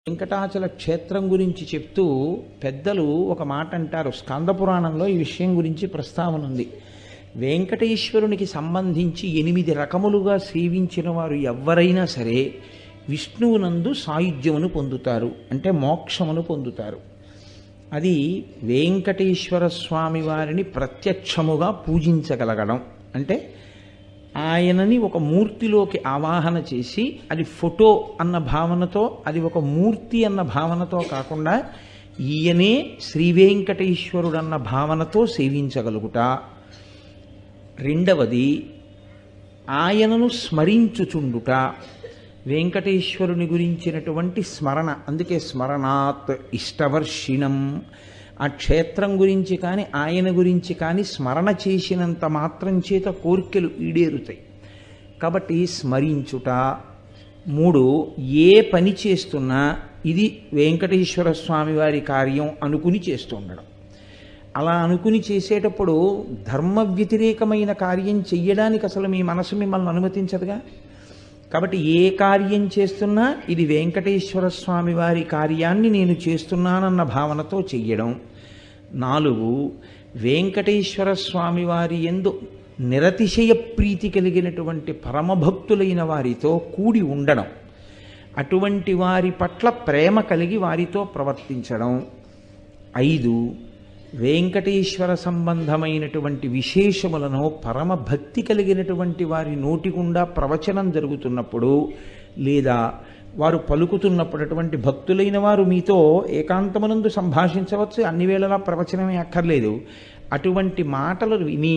వెంకటాచల క్షేత్రం గురించి చెప్తూ పెద్దలు ఒక మాట అంటారు. స్కంద పురాణంలో ఈ విషయం గురించి ప్రస్తావన ఉంది. వెంకటేశ్వరునికి సంబంధించి 8 రకములుగా సేవించిన వారు ఎవ్వరైనా సరే విష్ణువునందు సాయుధ్యమును పొందుతారు, అంటే మోక్షమును పొందుతారు. అది వెంకటేశ్వర స్వామి వారిని ప్రత్యక్షముగా పూజించగలగడం, అంటే ఆయనని ఒక మూర్తిలోకి ఆవాహన చేసి అది ఫోటో అన్న భావనతో, అది ఒక మూర్తి అన్న భావనతో కాకుండా ఈయనే శ్రీ వెంకటేశ్వరుడు అన్న భావనతో సేవించగలుగుట. రెండవది ఆయనను స్మరించుచుండుట, వెంకటేశ్వరుని గురించినటువంటి స్మరణ. అందుకే స్మరణాత్ ఇష్టవర్షిణం. ఆ క్షేత్రం గురించి కానీ ఆయన గురించి కానీ స్మరణ చేసినంత మాత్రం చేత కోరికలు ఈడేరుతాయి. కాబట్టి స్మరించుట. 3, ఏ పని చేస్తున్నా ఇది వెంకటేశ్వర స్వామి వారి కార్యం అనుకుని చేస్తూ ఉండడం. అలా అనుకుని చేసేటప్పుడు ధర్మ వ్యతిరేకమైన కార్యం చెయ్యడానికి అసలు మీ మనసు మిమ్మల్ని అనుమతించదుగా. కాబట్టి ఏ కార్యం చేస్తున్నా ఇది వెంకటేశ్వర స్వామి వారి కార్యాన్ని నేను చేస్తున్నానన్న భావనతో చెయ్యడం. 4, వెంకటేశ్వర స్వామి వారి యందు నిరతిశయ ప్రీతి కలిగినటువంటి పరమభక్తులైన వారితో కూడి ఉండడం, అటువంటి వారి పట్ల ప్రేమ కలిగి వారితో ప్రవర్తించడం. 5, వెంకటేశ్వర సంబంధమైనటువంటి విశేషములను పరమ భక్తి కలిగినటువంటి వారి నోటి గుండా ప్రవచనం జరుగుతున్నప్పుడు లేదా వారు పలుకుతున్నప్పుడు, అటువంటి భక్తులైన వారు మీతో ఏకాంతమునందు సంభాషించవచ్చు, అన్ని వేళలా ప్రవచనమే అక్కర్లేదు. అటువంటి మాటలు విని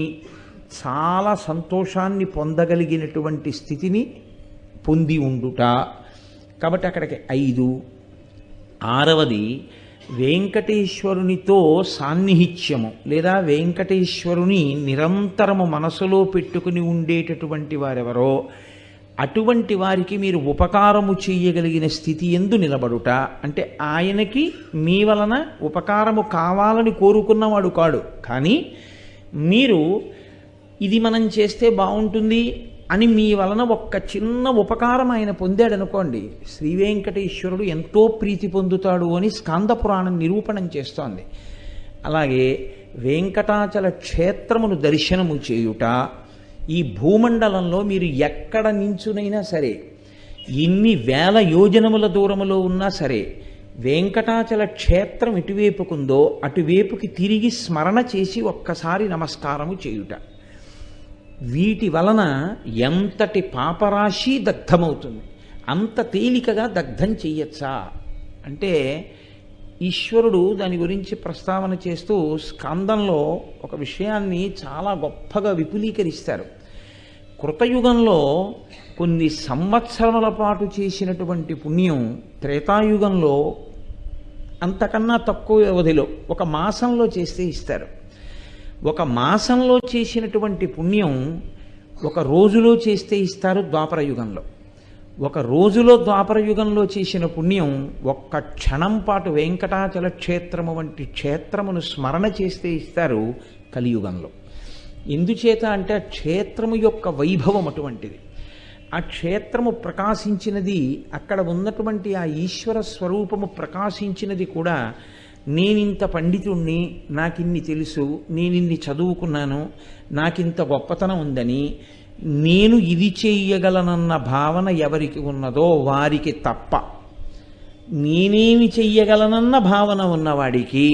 చాలా సంతోషాన్ని పొందగలిగినటువంటి స్థితిని పొంది ఉండుట. కాబట్టి అక్కడికి 5. 6వది వెంకటేశ్వరునితో సాన్నిహిత్యము, లేదా వెంకటేశ్వరుని నిరంతరము మనసులో పెట్టుకుని ఉండేటటువంటి వారెవరో అటువంటి వారికి మీరు ఉపకారము చేయగలిగిన స్థితి యందు నిలబడుట. అంటే ఆయనకి మీ వలన ఉపకారము కావాలని కోరుకున్నవాడు కాడు, కానీ మీరు ఇది మనం చేస్తే బాగుంటుంది అని మీ వలన ఒక్క చిన్న ఉపకారం ఆయన పొందాడనుకోండి, శ్రీ వెంకటేశ్వరుడు ఎంతో ప్రీతి పొందుతాడు అని స్కంద పురాణం నిరూపణం చేస్తోంది. అలాగే వెంకటాచల క్షేత్రమును దర్శనము చేయుట. ఈ భూమండలంలో మీరు ఎక్కడ నించునైనా సరే, ఎన్ని వేల యోజనముల దూరములో ఉన్నా సరే, వెంకటాచల క్షేత్రం ఇటువైపుకుందో అటువైపుకి తిరిగి స్మరణ చేసి ఒక్కసారి నమస్కారము చేయుట. వీటి వలన ఎంతటి పాపరాశి దగ్ధమవుతుంది. అంత తేలికగా దగ్ధం చెయ్యొచ్చా అంటే, ఈశ్వరుడు దాని గురించి ప్రస్తావన చేస్తూ స్కందంలో ఒక విషయాన్ని చాలా గొప్పగా విపులీకరిస్తారు. కృతయుగంలో కొన్ని సంవత్సరముల పాటు చేసినటువంటి పుణ్యం త్రేతాయుగంలో అంతకన్నా తక్కువ వ్యవధిలో 1 మాసంలో చేస్తే ఇస్తారు. 1 మాసంలో చేసినటువంటి పుణ్యం 1 రోజులో చేస్తే ఇస్తారు ద్వాపర యుగంలో. 1 రోజులో ద్వాపర యుగంలో చేసిన పుణ్యం 1 క్షణం పాటు వెంకటాచల క్షేత్రము వంటి క్షేత్రమును స్మరణ చేస్తే ఇస్తారు కలియుగంలో. ఎందుచేత అంటే ఆ క్షేత్రము యొక్క వైభవం అటువంటిది. ఆ క్షేత్రము ప్రకాశించినది, అక్కడ ఉన్నటువంటి ఆ ఈశ్వర స్వరూపము ప్రకాశించినది కూడా నేనింత పండితుణ్ణి, నాకిన్ని తెలుసు, నేనిన్ని చదువుకున్నాను, నాకింత గొప్పతనం ఉందని, నేను ఇది చెయ్యగలనన్న భావన ఎవరికి ఉన్నదో వారికి తప్ప, నేనేమి చెయ్యగలనన్న భావన ఉన్నవాడికి,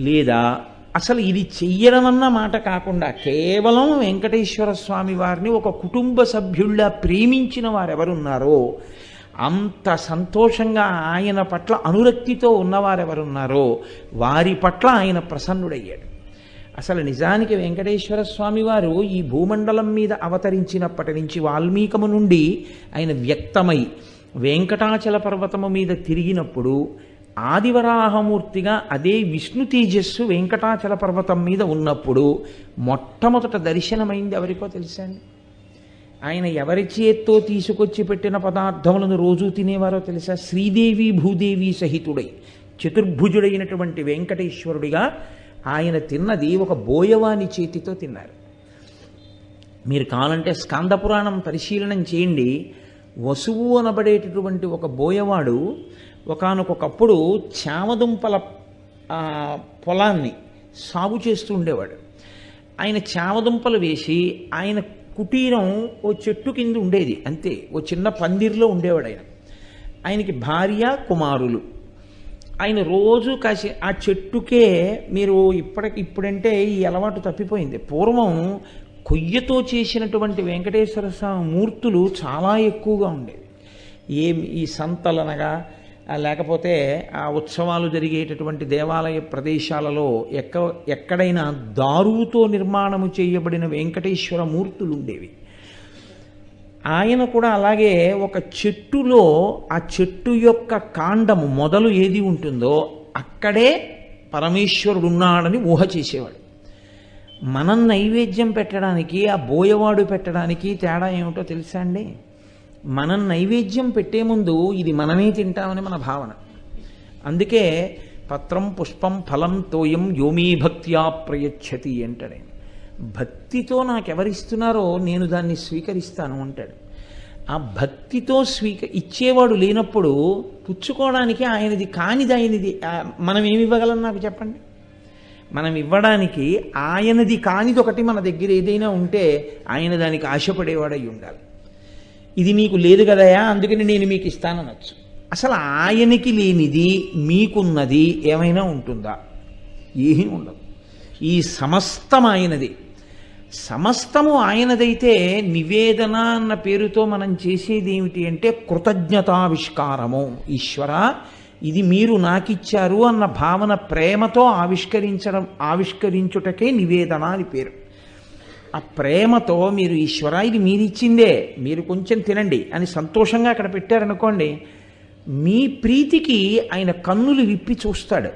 లేదా అసలు ఇది చెయ్యడమన్న మాట కాకుండా కేవలం వెంకటేశ్వర స్వామి వారిని ఒక కుటుంబ సభ్యుల్లా ప్రేమించిన వారెవరున్నారో, అంత సంతోషంగా ఆయన పట్ల అనురక్తితో ఉన్నవారెవరున్నారో వారి పట్ల ఆయన ప్రసన్నుడయ్యాడు. అసలు నిజానికి వెంకటేశ్వర స్వామి వారు ఈ భూమండలం మీద అవతరించినప్పటి నుంచి వాల్మీకము నుండి ఆయన వ్యక్తమై వెంకటాచల పర్వతము మీద తిరిగినప్పుడు ఆదివరాహమూర్తిగా అదే విష్ణు తేజస్సు వెంకటాచల పర్వతం మీద ఉన్నప్పుడు మొట్టమొదట దర్శనమైంది ఎవరికో తెలుసా అండి? ఆయన ఎవరి చేత్తో తీసుకొచ్చి పెట్టిన పదార్థములను రోజు తినేవారో తెలుసా? శ్రీదేవి భూదేవి సహితుడై చతుర్భుజుడైనటువంటి వెంకటేశ్వరుడిగా ఆయన తిన్నది ఒక బోయవాని చేతితో తిన్నారు. మీరు కావాలంటే స్కంద పురాణం పరిశీలనం చేయండి. వసువు అనబడేటటువంటి ఒక బోయవాడు ఒకానొకప్పుడు చామదుంపల పొలాన్ని సాగు చేస్తూ ఉండేవాడు. ఆయన చామదుంపలు వేసి ఆయన కుటీరం ఓ చెట్టు కింద ఉండేది, అంతే, ఓ చిన్న పందిరిలో ఉండేవాడు ఆయన. ఆయనకి భార్య, కుమారులు. ఆయన రోజు కాసి ఆ చెట్టుకే, మీరు ఇప్పుడంటే ఈ అలవాటు తప్పిపోయింది, పూర్వం కొయ్యతో చేసినటువంటి వెంకటేశ్వర స్వామి మూర్తులు చాలా ఎక్కువగా ఉండేవి. ఈ సంతలనగా లేకపోతే ఆ ఉత్సవాలు జరిగేటటువంటి దేవాలయ ప్రదేశాలలో ఎక్కడైనా దారుతో నిర్మాణము చేయబడిన వెంకటేశ్వర మూర్తులు ఉండేవి. ఆయన కూడా అలాగే ఒక చెట్టులో ఆ చెట్టు యొక్క కాండము మొదలు ఏది ఉంటుందో అక్కడే పరమేశ్వరుడు ఉన్నాడని ఊహ చేసేవాడు. మనం నైవేద్యం పెట్టడానికి ఆ బోయవాడు పెట్టడానికి తేడా ఏమిటో తెలుసా అండి? మనం నైవేద్యం పెట్టే ముందు ఇది మనమే తింటామని మన భావన. అందుకే పత్రం పుష్పం ఫలం తోయం యోమీ భక్త్యా ప్రయచ్చతి అంటాడు. భక్తితో నాకెవరిస్తున్నారో నేను దాన్ని స్వీకరిస్తాను అంటాడు. ఆ భక్తితో ఇచ్చేవాడు లేనప్పుడు పుచ్చుకోవడానికి ఆయనది కానిది ఆయనది మనం ఏమి ఇవ్వగలం నాకు చెప్పండి? మనం ఇవ్వడానికి ఆయనది కానిది ఒకటి మన దగ్గర ఏదైనా ఉంటే ఆయన దానికి ఆశపడేవాడై ఉండాలి. ఇది నీకు లేదు కదయా అందుకని నేను మీకు ఇస్తాననొచ్చు. అసలు ఆయనకి లేనిది మీకున్నది ఏమైనా ఉంటుందా? ఏమీ ఉండదు. ఈ సమస్తం ఆయనది. సమస్తము ఆయనదైతే నివేదన అన్న పేరుతో మనం చేసేది ఏమిటి అంటే కృతజ్ఞతావిష్కారము. ఈశ్వర, ఇది మీరు నాకిచ్చారు అన్న భావన ప్రేమతో ఆవిష్కరించుటకే నివేదన అని పేరు. ఆ ప్రేమతో మీరు ఈశ్వర ఇది మీరిచ్చిందే, మీరు కొంచెం తినండి అని సంతోషంగా అక్కడ పెట్టారనుకోండి, మీ ప్రీతికి ఆయన కన్నులు విప్పి చూస్తాడు.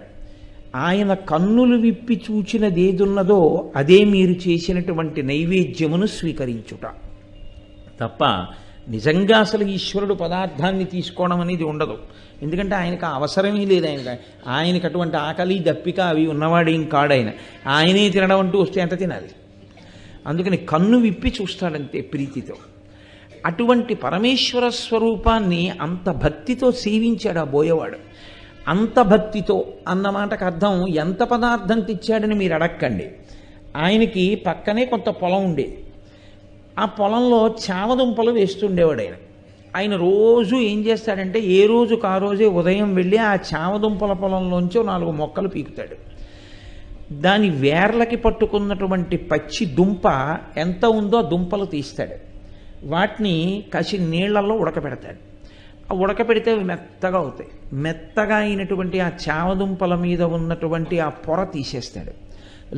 ఆయన కన్నులు విప్పి చూచినది ఏదున్నదో అదే మీరు చేసినటువంటి నైవేద్యమును స్వీకరించుట తప్ప నిజంగా అసలు ఈశ్వరుడు పదార్థాన్ని తీసుకోవడం అనేది ఉండదు. ఎందుకంటే ఆయనకు అవసరమే లేదు. ఆయనకు అటువంటి ఆకలి దప్పిక అవి ఉన్నవాడేం కాడాయన. ఆయనే తినడం అంటూ వస్తే ఎంత తినాలి? అందుకని కన్ను విప్పి చూస్తాడంతే ప్రీతితో. అటువంటి పరమేశ్వర స్వరూపాన్ని అంత భక్తితో సేవించాడు ఆ బోయవాడు. అంత భక్తితో అన్నమాటకు అర్థం ఎంత పదార్థం తెచ్చాడని మీరు అడక్కండి. ఆయనకి పక్కనే కొంత పొలం ఉండేది. ఆ పొలంలో చామదుంపలు వేస్తుండేవాడు ఆయన. ఆయన రోజు ఏం చేస్తాడంటే ఏ రోజుకు ఆ రోజే ఉదయం వెళ్ళి ఆ చామదుంపల పొలంలోంచి 4 మొక్కలు పీకుతాడు. దాని వేర్లకి పట్టుకున్నటువంటి పచ్చి దుంప ఎంత ఉందో ఆ దుంపలు తీస్తాడు. వాటిని కసి నీళ్లలో ఉడకబెడతాడు. ఆ ఉడకబెడితే అవి మెత్తగా అవుతాయి. మెత్తగా అయినటువంటి ఆ చామదుంపల మీద ఉన్నటువంటి ఆ పొర తీసేస్తాడు.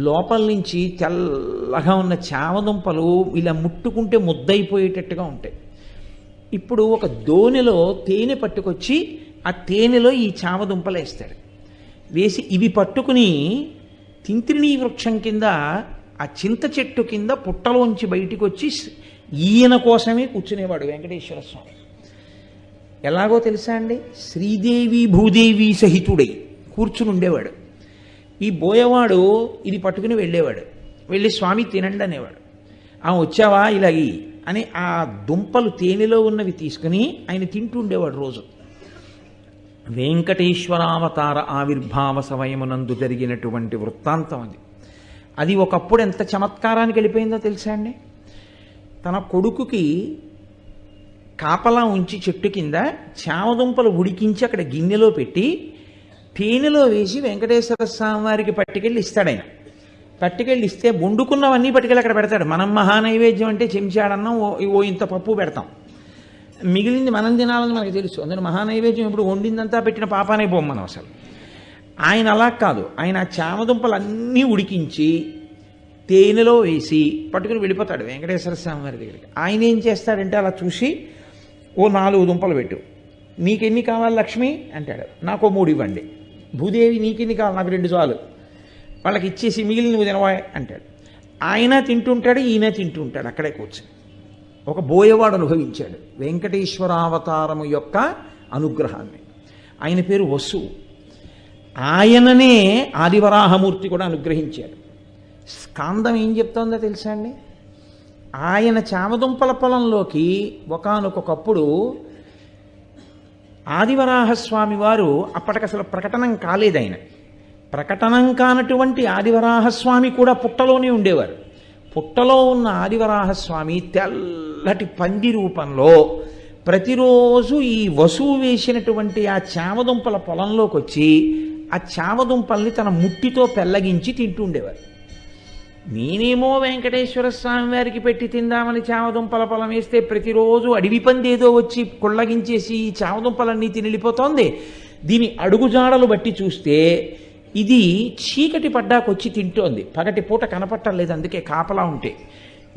లోపల నుంచి తెల్లగా ఉన్న చామదుంపలు ఇలా ముట్టుకుంటే ముద్దయిపోయేటట్టుగా ఉంటాయి. ఇప్పుడు ఒక దోణిలో తేనె పట్టుకొచ్చి ఆ తేనెలో ఈ చామదుంపలు వేస్తాడు. వేసి ఇవి పట్టుకుని తింత్రిణీ వృక్షం కింద ఆ చింత చెట్టు కింద పుట్టలోంచి బయటికి వచ్చి ఈయన కోసమే కూర్చునేవాడు వెంకటేశ్వర స్వామి. ఎలాగో తెలుసా అండి? శ్రీదేవి భూదేవి సహితుడై కూర్చుని ఉండేవాడు. ఈ బోయవాడు ఇది పట్టుకుని వెళ్ళేవాడు. వెళ్ళి స్వామి తినండి అనేవాడు. వచ్చావా ఇలాగి అని ఆ దుంపలు తేనెలో ఉన్నవి తీసుకుని ఆయన తింటూ ఉండేవాడు రోజు. వెంకటేశ్వరావతార ఆవిర్భావ సమయమునందు జరిగినటువంటి వృత్తాంతం అది. అది ఒకప్పుడు ఎంత చమత్కారానికి వెళ్ళిపోయిందో తెలుసా అండి? తన కొడుకుకి కాపలా ఉంచి చెట్టు కింద చామదుంపలు ఉడికించి అక్కడ గిన్నెలో పెట్టి తేనెలో వేసి వెంకటేశ్వర స్వామి వారికి పట్టుకెళ్ళి ఇస్తాడు. ఆయన పట్టుకెళ్ళి ఇస్తే వండుకున్నవన్నీ పట్టుకెళ్ళి అక్కడ పెడతాడు. మనం మహానైవేద్యం అంటే చెంచాడన్నం ఓ ఇంత పప్పు పెడతాం, మిగిలింది మనం తినాలని మనకు తెలుసు. అందులో మహానైవేద్యం ఇప్పుడు వండిందంతా పెట్టిన పాపానే పోం మనం అసలు. ఆయన అలా కాదు. ఆయన ఆ చామదుంపలన్నీ ఉడికించి తేనెలో వేసి పట్టుకుని వెళ్ళిపోతాడు వెంకటేశ్వర స్వామి వారి దగ్గరికి. ఆయన ఏం చేస్తాడంటే అలా చూసి ఓ 4 దుంపలు పెట్టు, నీకెన్ని కావాలి లక్ష్మి అంటాడు. నాకు 3 ఇవ్వండి. భూదేవి నీకెన్ని కావాలి? నాకు 2 చాలు. వాళ్ళకి ఇచ్చేసి మిగిలిన నువ్వు తినవా అంటాడు. ఆయన తింటుంటాడు, ఈయన తింటుంటాడు అక్కడే కూర్చొని. ఒక బోయవాడు అనుభవించాడు వెంకటేశ్వరావతారము యొక్క అనుగ్రహాన్ని. ఆయన పేరు వసు. ఆయననే ఆదివరాహమూర్తి కూడా అనుగ్రహించాడు. స్కాందం ఏం చెప్తోందో తెలుసా అండి? ఆయన చామదుంపల పొలంలోకి ఒకానొకప్పుడు ఆదివరాహస్వామి వారు అప్పటికసలు ప్రకటనం కాలేదు. ఆయన ప్రకటనం కానటువంటి ఆదివరాహస్వామి కూడా పుట్టలోనే ఉండేవారు. పుట్టలో ఉన్న ఆదివరాహస్వామి తెల్లటి పంది రూపంలో ప్రతిరోజు ఈ వసువు వేసినటువంటి ఆ చామదుంపల పొలంలోకి వచ్చి ఆ చామదుంపల్ని తన ముట్టితో పెళ్ళగించి తింటూ ఉండేవారు. నేనేమో వెంకటేశ్వర స్వామి వారికి పెట్టి తిందామని చామదుంపల పొలం వేస్తే ప్రతిరోజు అడవి పంది ఏదో వచ్చి కొళ్ళగించేసి ఈ చామదుంపలన్నీ తిని వెళ్ళిపోతోంది. దీని అడుగుజాడలు బట్టి చూస్తే ఇది చీకటి పడ్డాకొచ్చి తింటోంది, పగటి పూట కనపట్టలేదు, అందుకే కాపలా ఉంటే.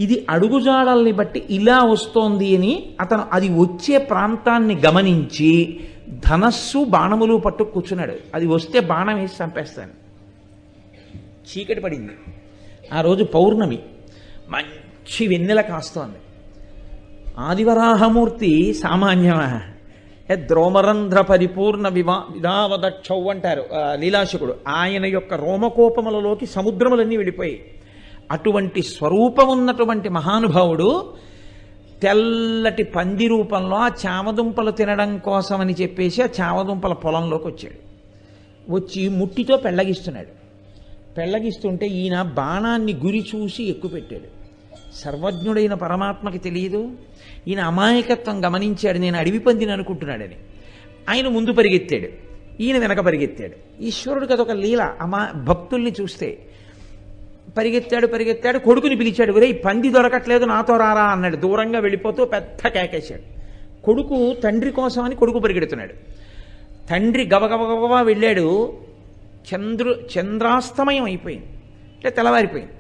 ఇది అడుగుజాడల్ని బట్టి ఇలా వస్తోంది అని అతను అది వచ్చే ప్రాంతాన్ని గమనించి ధనస్సు బాణములు పట్టు కూర్చున్నాడు. అది వస్తే బాణం వేసి చంపేస్తాను. చీకటి పడింది. ఆ రోజు పౌర్ణమి, మంచి వెన్నెల కాస్తోంది. ఆదివరాహమూర్తి సామాన్యమా? ద్రోమరంధ్ర పరిపూర్ణ విధావదక్షౌ అంటారు లీలాశకుడు. ఆయన యొక్క రోమకోపములలోకి సముద్రములన్నీ వెళ్ళిపోయి అటువంటి స్వరూపం ఉన్నటువంటి మహానుభావుడు తెల్లటి పంది రూపంలో ఆ చామదుంపలు తినడం కోసమని చెప్పేసి ఆ చామదుంపల పొలంలోకి వచ్చాడు. వచ్చి ముట్టితో పెళ్ళగిస్తున్నాడు. పెళ్ళగిస్తుంటే ఈయన బాణాన్ని గురి చూసి ఎక్కుపెట్టాడు. సర్వజ్ఞుడైన పరమాత్మకి తెలియదు. ఈయన అమాయకత్వం గమనించాడు, నేను అడవి పందిని అనుకుంటున్నాడని. ఆయన ముందు పరిగెత్తాడు, ఈయన వెనక పరిగెత్తాడు. ఈశ్వరుడికి అదొక లీల. భక్తుల్ని చూస్తే పరిగెత్తాడు. కొడుకుని పిలిచాడు, ఒరేయ్ పంది దొరకట్లేదు, నాతో రారా అన్నాడు. దూరంగా వెళ్ళిపోతూ పెద్ద కేకేశాడు. కొడుకు తండ్రి కోసమని కొడుకు పరిగెడుతున్నాడు. తండ్రి గబగబగబా వెళ్ళాడు. చంద్రాస్తమయం అయిపోయింది, అంటే తెల్లవారిపోయింది.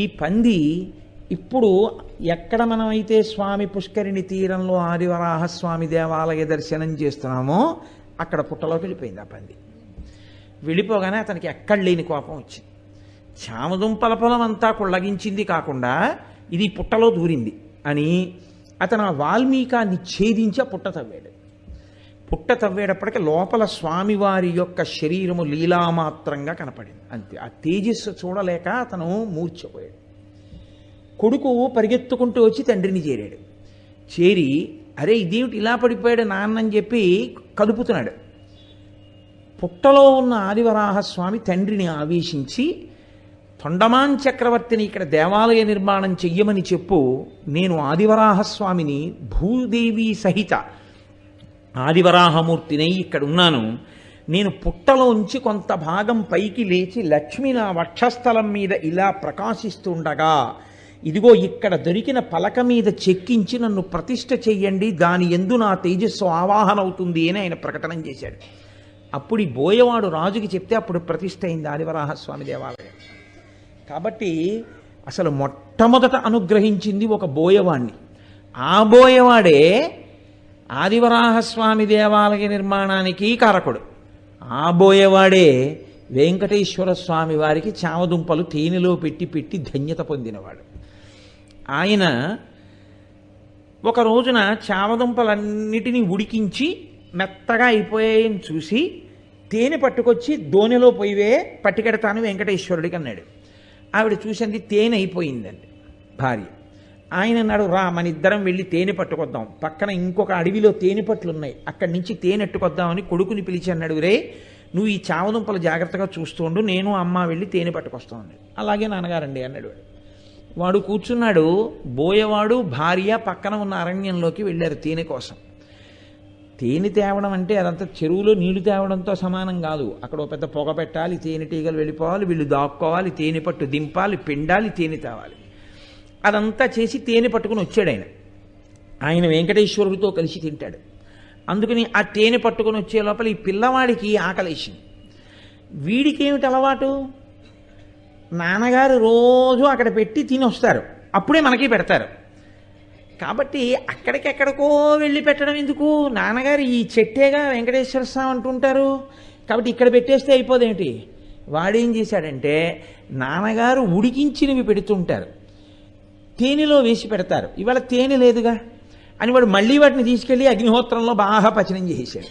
ఈ పంది ఇప్పుడు ఎక్కడ మనమైతే స్వామి పుష్కరిణి తీరంలో ఆదివరాహస్వామి దేవాలయ దర్శనం చేస్తున్నామో అక్కడ పుట్టలోకి వెళ్ళిపోయింది ఆ పంది. వెళ్ళిపోగానే అతనికి ఎక్కడ లేని కోపం వచ్చింది. చామదుంపల పొలం అంతా కొళ్ళగించింది కాకుండా ఇది పుట్టలో దూరింది అని అతను ఆ వాల్మీకాన్ని ఛేదించి ఆ పుట్ట తవ్వాడు. పుట్ట తవ్వేటప్పటికి లోపల స్వామివారి యొక్క శరీరము లీలామాత్రంగా కనపడింది. అంతే. ఆ తేజస్సు చూడలేక అతను మూర్ఛపోయాడు. కొడుకు పరిగెత్తుకుంటూ వచ్చి తండ్రిని చేరాడు. చేరి అరే ఇదేమిటి ఇలా పడిపోయాడు నాన్న అని చెప్పి కలుపుతున్నాడు. పుట్టలో ఉన్న ఆదివరాహస్వామి తండ్రిని ఆవేశించి, తొండమాన్ చక్రవర్తిని ఇక్కడ దేవాలయ నిర్మాణం చెయ్యమని చెప్పు, నేను ఆదివరాహస్వామిని భూదేవి సహిత ఆదివరాహమూర్తినై ఇక్కడ ఉన్నాను. నేను పుట్టలోంచి కొంత భాగం పైకి లేచి లక్ష్మి నా వక్షస్థలం మీద ఇలా ప్రకాశిస్తుండగా ఇదిగో ఇక్కడ దొరికిన పలక మీద చెక్కించి నన్ను ప్రతిష్ఠ చెయ్యండి, దాని యందు నా తేజస్సు ఆవాహన అవుతుంది అని ఆయన ప్రకటన చేశాడు. అప్పుడు ఈ బోయవాడు రాజుకి చెప్తే అప్పుడు ప్రతిష్ఠ అయింది ఆదివరాహస్వామి దేవాలయం. కాబట్టి అసలు మొట్టమొదట అనుగ్రహించింది ఒక బోయవాణ్ణి. ఆ బోయవాడే ఆదివరాహస్వామి దేవాలయ నిర్మాణానికి కారకుడు. ఆ బోయవాడే వెంకటేశ్వర స్వామి వారికి చామదుంపలు తేనెలో పెట్టి ధన్యత పొందినవాడు. ఆయన ఒక రోజున చామదుంపలన్నిటినీ ఉడికించి మెత్తగా అయిపోయాయని చూసి తేనె పట్టుకొచ్చి దోణిలో పోయివే పట్టుకెడతాను వెంకటేశ్వరుడికి అన్నాడు. ఆవిడ చూసింది తేనె అయిపోయిందండి భార్య. ఆయన అన్నాడు, రా మన ఇద్దరం వెళ్ళి తేనె పట్టుకొద్దాం, పక్కన ఇంకొక అడవిలో తేనె పట్లు ఉన్నాయి, అక్కడి నుంచి తేనె ఎట్టుకొద్దామని కొడుకుని పిలిచి అన్నాడు, రే నువ్వు ఈ చామదుంపలు జాగ్రత్తగా చూస్తూ ఉండు, నేను అమ్మ వెళ్ళి తేనె పట్టుకొస్తాను. అలాగే నాన్నగారండి అన్నాడు. వాడు కూర్చున్నాడు. బోయవాడు భార్య పక్కన ఉన్న అరణ్యంలోకి వెళ్ళారు తేనె కోసం. తేనె తేవడం అంటే అదంతా చెరువులో నీళ్లు తేవడంతో సమానం కాదు. అక్కడ ఒక పెద్ద పొగ పెట్టాలి, తేనెటీగలు వెళ్ళిపోవాలి, వీళ్ళు దాక్కోవాలి, తేనె పట్టు దింపాలి, పిండాలి, తేనె తేవాలి. అదంతా చేసి తేనె పట్టుకుని వచ్చాడు ఆయన. ఆయన వెంకటేశ్వరుడితో కలిసి తింటాడు. అందుకని ఆ తేనె పట్టుకుని వచ్చే లోపల ఈ పిల్లవాడికి ఆకలేసింది. వీడికేమిటి అలవాటు, నాన్నగారు రోజు అక్కడ పెట్టి తిని వస్తారు, అప్పుడే మనకి పెడతారు. కాబట్టి అక్కడికెక్కడికో వెళ్ళి పెట్టడం ఎందుకు, నాన్నగారు ఈ చెట్టేగా వెంకటేశ్వర స్వామి అంటుంటారు, కాబట్టి ఇక్కడ పెట్టేస్తే అయిపోదేమిటి. వాడేం చేశాడంటే నాన్నగారు ఉడికించినవి పెడుతుంటారు, తేనెలో వేసి పెడతారు, ఇవాళ తేనె లేదుగా అని వాడు మళ్ళీ వాటిని తీసుకెళ్ళి అగ్నిహోత్రంలో బాగా పచనం చేసేసాడు.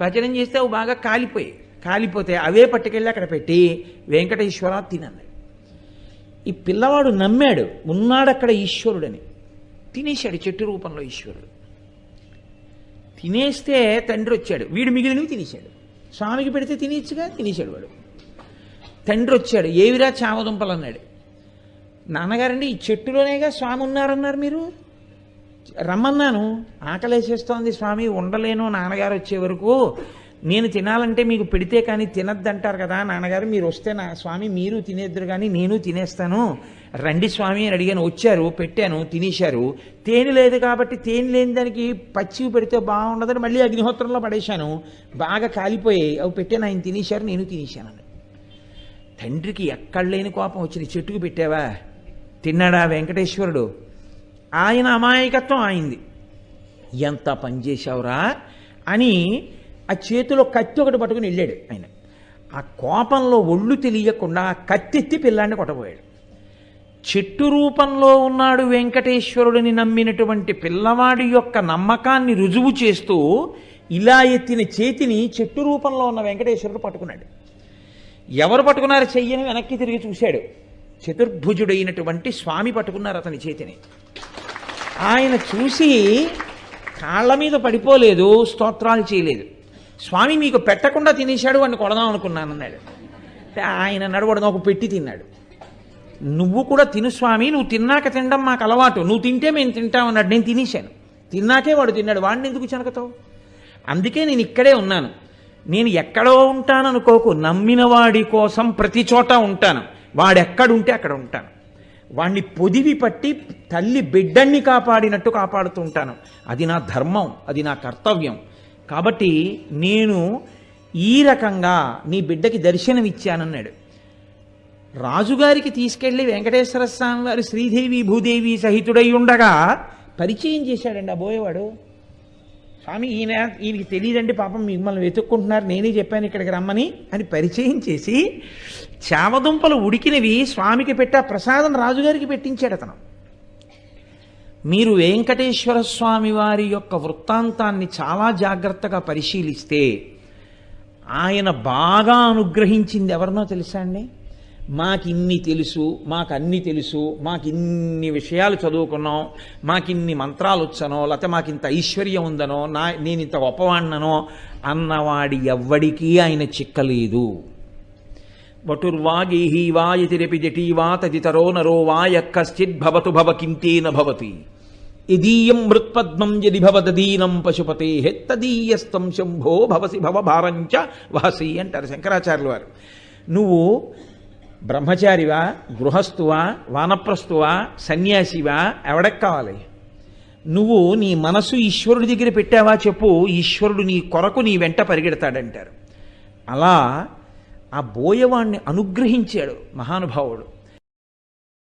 పచనం చేస్తే అవి బాగా కాలిపోతే అవే పట్టుకెళ్ళి అక్కడ పెట్టి వెంకటేశ్వర తినన్నాడు. ఈ పిల్లవాడు నమ్మాడు, ఉన్నాడు అక్కడ ఈశ్వరుడని, తినేశాడు చెట్టు రూపంలో ఈశ్వరుడు. తినేస్తే తండ్రి వచ్చాడు, వీడు మిగిలినవి తినేశాడు. స్వామికి పెడితే తినేచ్చుగా, తినేశాడు వాడు. తండ్రి వచ్చాడు, ఏవిరా చామదుంపలు అన్నాడు. నాన్నగారండి ఈ చెట్టులోనేగా స్వామి ఉన్నారన్నారు, మీరు రమ్మన్నాను, ఆకలేసేస్తోంది స్వామి, ఉండలేను నాన్నగారు వచ్చే వరకు, నేను తినాలంటే మీకు పెడితే కానీ తినద్దంటారు కదా నాన్నగారు, మీరు వస్తే నా స్వామి మీరు తినేద్దరు కానీ నేను తినేస్తాను, రండి స్వామి అని అడిగాను. వచ్చారు, పెట్టాను, తినేశారు. తేనె లేదు కాబట్టి తేనె లేని దానికి పచ్చివి పెడితే బాగుండదని మళ్ళీ అగ్నిహోత్రంలో పడేశాను, బాగా కాలిపోయాయి, అవి పెట్టాను, ఆయన తినేశారు, నేను తినేశాను. తండ్రికి ఎక్కడ లేని కోపం వచ్చింది. చెట్టుకు పెట్టావా, తిన్నాడా వెంకటేశ్వరుడు? ఆయన అమాయకత్వం ఆయింది. ఎంత పనిచేశావురా అని ఆ చేతిలో కత్తి ఒకటి పట్టుకుని వెళ్ళాడు ఆయన. ఆ కోపంలో ఒళ్ళు తెలియకుండా ఆ కత్తెత్తి పిల్లాన్ని కొట్టబోయాడు. చెట్టు రూపంలో ఉన్నాడు వెంకటేశ్వరుడిని నమ్మినటువంటి పిల్లవాడి యొక్క నమ్మకాన్ని రుజువు చేస్తూ ఇలా ఎత్తిన చేతిని చెట్టు రూపంలో ఉన్న వెంకటేశ్వరుడు పట్టుకున్నాడు. ఎవరు పట్టుకున్నారు చెయ్యని వెనక్కి తిరిగి చూశాడు. చతుర్భుజుడైనటువంటి స్వామి పట్టుకున్నారు అతని చేతిని. ఆయన చూసి కాళ్ళ మీద పడిపోలేదు, స్తోత్రాలు చేయలేదు. స్వామి మీకు పెట్టకుండా తినేశాడు, వాడిని కొడదాం అనుకున్నాను అన్నాడు. ఆయన నడవడం ఒక పెట్టి తిన్నాడు. నువ్వు కూడా తిను స్వామి, నువ్వు తిన్నాక తినడం మాకు అలవాటు, నువ్వు తింటే మేము తింటామన్నాడు. నేను తినేశాను, తిన్నాకే వాడు తిన్నాడు, వాడిని ఎందుకు చెనకతావు? అందుకే నేను ఇక్కడే ఉన్నాను. నేను ఎక్కడో ఉంటాననుకోకు, నమ్మిన వాడి కోసం ప్రతి చోట ఉంటాను. వాడెక్కడుంటే అక్కడ ఉంటాను. వాణ్ణి పొదివి పట్టి తల్లి బిడ్డన్ని కాపాడినట్టు కాపాడుతూ ఉంటాను. అది నా ధర్మం, అది నా కర్తవ్యం. కాబట్టి నేను ఈ రకంగా నీ బిడ్డకి దర్శనం ఇచ్చానన్నాడు. రాజుగారికి తీసుకెళ్లి వెంకటేశ్వర స్వామి వారు శ్రీదేవి భూదేవి సహితుడై ఉండగా పరిచయం చేశాడండి ఆ బోయేవాడు. స్వామి ఈయనకి తెలియదండి పాపం, మిమ్మల్ని వెతుక్కుంటున్నారు, నేనే చెప్పాను ఇక్కడికి రమ్మని అని పరిచయం చేసి చామదుంపలు ఉడికినవి స్వామికి పెట్టా ప్రసాదం రాజుగారికి పెట్టించాడు అతను. మీరు వెంకటేశ్వర స్వామి వారి యొక్క వృత్తాంతాన్ని చాలా జాగ్రత్తగా పరిశీలిస్తే ఆయన బాగా అనుగ్రహించింది ఎవరినో తెలుసా అండి? మాకిన్ని తెలుసు, మాకన్నీ తెలుసు, మాకిన్ని విషయాలు చదువుకున్నాం, మాకిన్ని మంత్రాలు వచ్చనో, లేకపోతే మాకింత ఐశ్వర్యం ఉందనో, నేను ఇంత గొప్పవాడిననో అన్నవాడి ఎవ్వడికీ ఆయన చిక్కలేదు. వటుర్వాగేహీ వా యతిరపి జటీ వా తదితరో నరో వా యక్కశ్చిద్భవతు భవ కింతేన భవతి యదీయం మృత్పద్మం యది భవదీనం పశుపతే తదీయస్తం శంభో భవసి భవభారంచ వహసి అంటారు శంకరాచార్యుల వారు. నువ్వు బ్రహ్మచారివా, గృహస్థువా, వానప్రస్థువా, సన్యాసివా, ఎవడకు కావాలి? నువ్వు నీ మనసు ఈశ్వరుడి దగ్గర పెట్టావా చెప్పు, ఈశ్వరుడు నీ కొరకు నీ వెంట పరిగెడతాడంటారు. అలా ఆ బోయవాణ్ణి అనుగ్రహించాడు మహానుభావుడు.